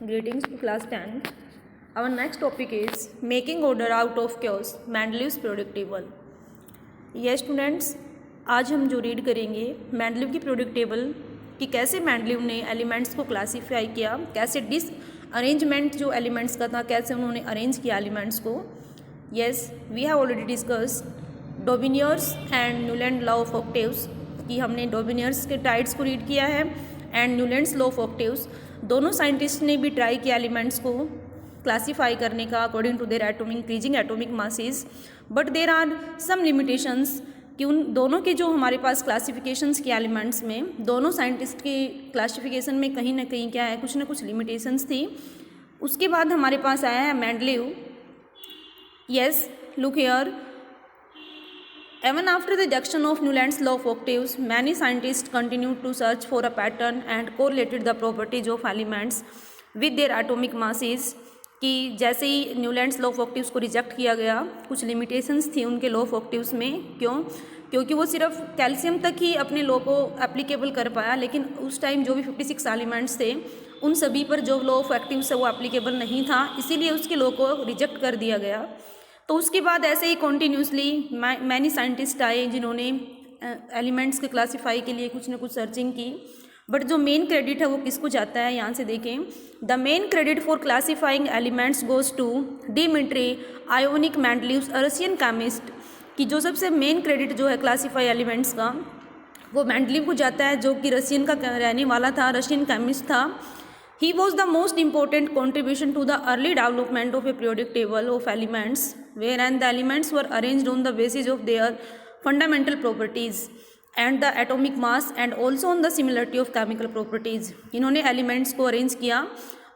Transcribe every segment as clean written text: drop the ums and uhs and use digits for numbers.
Greetings to class 10. Our next topic is making order out of chaos, Mendeleev's periodic table. Yes students, आज हम जो read करेंगे Mendeleev की periodic table कि कैसे मेंडलीव ने एलिमेंट्स को क्लासीफाई किया, कैसे अरेंजमेंट जो एलिमेंट्स का था कैसे उन्होंने अरेंज किया एलिमेंट्स को. Yes, we have already discussed Dobereiner's and Newland law of octaves कि हमने डोबिनियर्स के टाइड्स को रीड किया है and Newlands law of octaves. दोनों साइंटिस्ट ने भी ट्राई किया एलिमेंट्स को क्लासीफाई करने का according to their increasing atomic masses, but there are some limitations कि उन दोनों के जो हमारे पास क्लासिफिकेशंस के एलिमेंट्स में दोनों साइंटिस्ट के क्लासिफिकेशन में कहीं ना कहीं क्या है, कुछ ना कुछ लिमिटेशंस थी. उसके बाद हमारे पास आया है Mendeleev. Yes, look here. Even after the rejection of Newland's law of octaves, many scientists continued to search for a pattern and correlated the properties of elements with their atomic masses. कि जैसे ही Newlands law of octaves को reject किया गया, कुछ limitations थी उनके law of octaves में. क्योंकि वो सिर्फ कैल्शियम तक ही अपने लॉ को एप्लीकेबल कर पाया, लेकिन उस टाइम जो भी 56 एलिमेंट्स थे उन सभी पर जो लॉ ऑफ ऑक्टेव्स है वो एप्लीकेबल नहीं था, इसीलिए उसके लॉ को रिजेक्ट कर दिया गया. तो उसके बाद ऐसे ही कॉन्टीन्यूसली मैनी साइंटिस्ट आए जिन्होंने एलिमेंट्स के क्लासीफाई के लिए कुछ ना कुछ सर्चिंग की. बट जो मेन क्रेडिट है वो किसको जाता है, यहाँ से देखें. The main credit for classifying elements goes to Dmitri आयोनिक मेंडलीव, रशियन केमिस्ट. कि जो सबसे मेन क्रेडिट जो है क्लासीफाई एलिमेंट्स का वो मेंडलीव को जाता है, जो कि रशियन का रहने वाला था, रशियन केमिस्ट था. He was the most important contribution to the early development of a periodic table of elements, wherein the elements were arranged on the basis of their fundamental properties and the atomic mass and also on the similarity of chemical properties. इन्होंने elements को arrange किया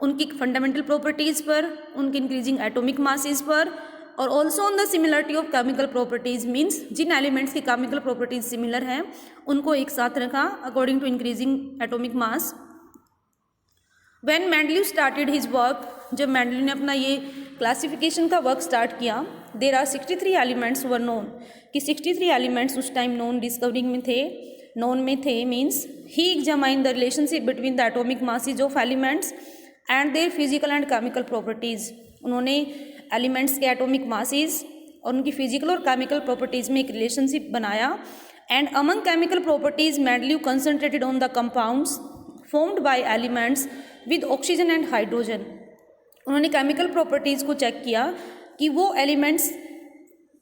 उनकी fundamental properties पर, उनकी increasing atomic masses पर, और also on the similarity of chemical properties means Jin elements की chemical properties similar हैं उनको एक साथ रखा according to increasing atomic mass. When Mendeleev started his work, जब मेंडलीव ने अपना ये क्लासिफिकेशन का वर्क स्टार्ट किया, there are 63 elements were known. कि 63 एलिमेंट्स उस टाइम नोन डिस्कवरिंग में थे, नोन में थे. Means he examine the relationship between the atomic masses of elements and their physical and chemical properties. उन्होंने एलिमेंट्स के एटॉमिक मासेज और उनकी फिजिकल और केमिकल प्रॉपर्टीज़ में एक रिलेशनशिप बनाया. And among chemical properties Mendeleev concentrated on the compounds formed by elements with oxygen and hydrogen. उन्होंने chemical properties को चेक किया कि वो एलिमेंट्स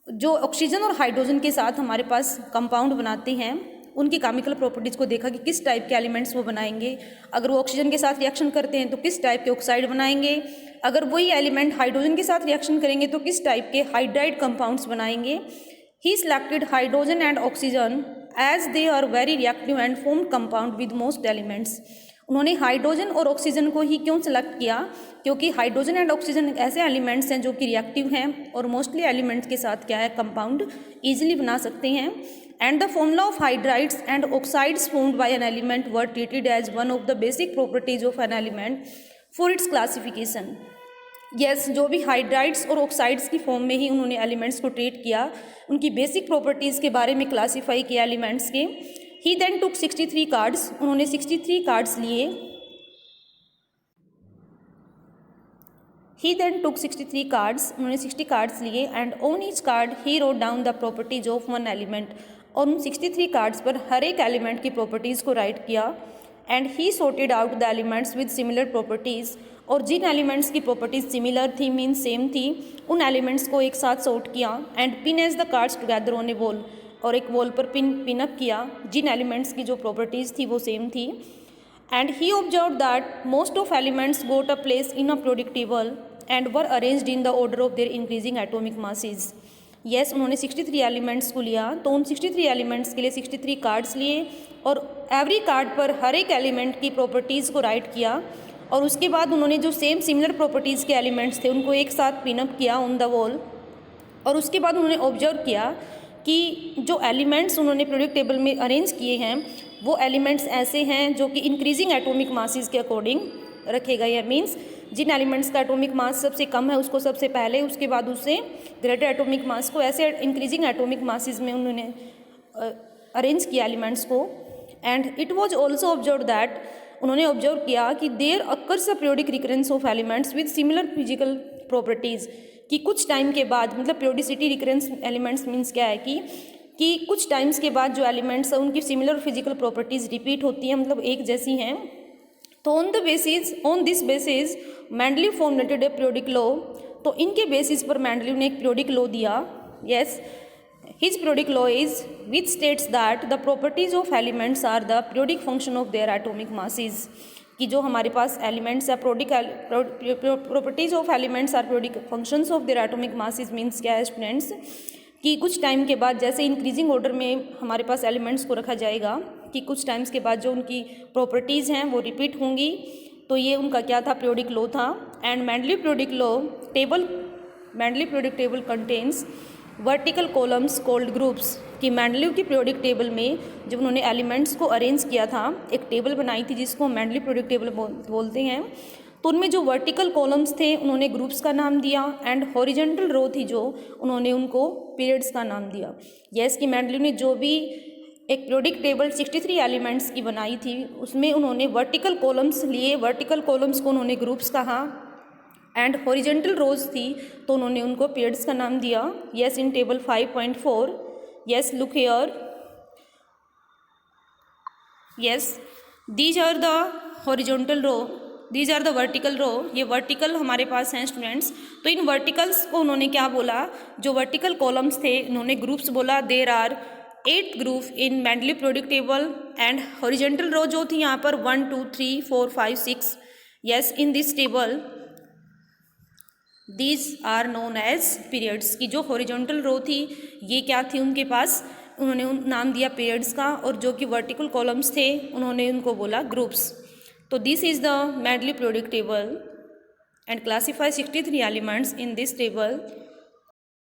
जो ऑक्सीजन और हाइड्रोजन के साथ हमारे पास कंपाउंड बनाते हैं उनकी केमिकल प्रॉपर्टीज़ को देखा कि किस टाइप के एलिमेंट्स वो बनाएंगे. अगर वो ऑक्सीजन के साथ रिएक्शन करते हैं तो किस टाइप के ऑक्साइड बनाएंगे, अगर वही एलिमेंट हाइड्रोजन के साथ रिएक्शन करेंगे तो किस टाइप के हाइड्राइड कंपाउंड्स बनाएंगे. He selected hydrogen and oxygen as they are very reactive and formed compound with most elements. उन्होंने हाइड्रोजन और ऑक्सीजन को ही क्यों सेलेक्ट किया, क्योंकि हाइड्रोजन एंड ऑक्सीजन ऐसे एलिमेंट्स हैं जो कि रिएक्टिव हैं और मोस्टली एलिमेंट्स के साथ क्या है कंपाउंड ईजिली बना सकते हैं. And the formula of hydrides and oxides formed by an element were treated as one of the basic properties of an element for its classification. Yes, जो भी हाइड्राइड्स और ऑक्साइड्स की फॉर्म में ही उन्होंने elements को ट्रीट किया, उनकी basic properties के बारे में क्लासीफाई किया एलिमेंट्स के. He then took 63 cards. उन्होंने 63 कार्ड्स लिए. He then took 63 cards. उन्होंने 60 कार्ड्स लिए and on each card he wrote down the properties of one element. और उन 63 कार्ड्स पर हर एक एलिमेंट की प्रॉपर्टीज़ को राइट किया. And he sorted out the elements with similar properties. और जिन एलिमेंट्स की प्रॉपर्टीज सिमिलर थी मीन सेम थी उन एलिमेंट्स को एक साथ सॉर्ट किया and pin as the cards together on a wall. और एक वॉल पर पिनअप किया जिन एलिमेंट्स की जो प्रॉपर्टीज़ थी वो सेम थी. And he observe that most of elements got a place in a periodic table and were arranged in the order of their increasing atomic masses. Yes, उन्होंने 63 elements को लिया, तो उन 63 एलिमेंट्स के लिए 63 कार्ड्स लिए और एवरी कार्ड पर हर एक एलिमेंट की प्रॉपर्टीज़ को राइट किया. और उसके बाद उन्होंने जो सेम सिमिलर प्रॉपर्टीज़ के एलिमेंट्स थे उनको एक साथ पिनअप किया ऑन द वॉल. और उसके बाद उन्होंने ऑब्जर्व किया कि जो एलिमेंट्स उन्होंने periodic टेबल में अरेंज किए हैं वो एलिमेंट्स ऐसे हैं जो कि इंक्रीजिंग एटॉमिक मासेस के अकॉर्डिंग रखे गए हैं. मीन्स जिन एलिमेंट्स का एटॉमिक मास सबसे कम है उसको सबसे पहले, उसके बाद उससे ग्रेटर एटॉमिक मास को, ऐसे इंक्रीजिंग एटॉमिक मासेस में उन्होंने अरेंज किया एलिमेंट्स को. And it was also observe that उन्होंने ऑब्जर्व किया कि there occurs a periodic recurrence of elements with similar physical properties, कि कुछ टाइम के बाद, मतलब पीरियोडिसिटी रिकरेंस एलिमेंट्स मीन्स क्या है कि कुछ टाइम्स के बाद जो एलिमेंट्स हैं उनकी सिमिलर फिजिकल प्रॉपर्टीज़ रिपीट होती हैं, मतलब एक जैसी हैं। तो on this basis Mendeleev formulated a periodic law, तो इनके बेसिस पर मेंडलीव ने एक पीरियोडिक लॉ दिया। Yes, his periodic law is which states that the properties of elements are the periodic function of their atomic masses, कि जो हमारे पास एलिमेंट्स है, properties of elements are periodic functions of their atomic masses means क्या है students, कि कुछ time के बाद जैसे इंक्रीजिंग ऑर्डर में हमारे पास एलिमेंट्स को रखा जाएगा, कि कुछ टाइम्स के बाद जो उनकी प्रॉपर्टीज़ हैं वो रिपीट होंगी। तो ये उनका क्या था, पीरियोडिक लॉ था। And Mendeleev periodic table contains vertical columns called groups, कि मेंडलीव की पीरियोडिक टेबल में जब उन्होंने एलिमेंट्स को अरेंज किया था, एक टेबल बनाई थी जिसको मेंडलीव पीरियोडिक टेबल बोलते हैं, तो उनमें जो वर्टिकल कॉलम्स थे उन्होंने ग्रुप्स का नाम दिया, एंड हॉरिजॉन्टल रो थी जो, उन्होंने उनको पीरियड्स का नाम दिया। यस, कि मेंडलीव ने जो भी एक पीरियोडिक टेबल 63 एलिमेंट्स की बनाई थी उसमें उन्होंने वर्टिकल कॉलम्स लिए, वर्टिकल कॉलम्स को उन्होंने ग्रुप्स कहा, एंड हॉरिजॉन्टल रोज थी तो उन्होंने उनको पीरियड्स का नाम दिया। Yes, in table 5.4, yes look here, yes these are the horizontal row, these are the vertical row, ये वर्टिकल हमारे पास हैं स्टूडेंट्स। तो इन वर्टिकल्स को उन्होंने क्या बोला, जो वर्टिकल कॉलम्स थे उन्होंने ग्रुप्स बोला। There are 8 group in Mendeleev periodic table, and horizontal row जो थी यहाँ पर 1 2 3 4 5 6। Yes, in this table these are known as periods, की जो हॉरिजॉन्टल रो थी ये क्या थी उनके पास, उन्होंने नाम दिया पीरियड्स का, और जो कि वर्टिकल कॉलम्स थे उन्होंने उनको बोला ग्रुप्स। तो this is the Mendeleev periodic table and classify 63 elements in this table.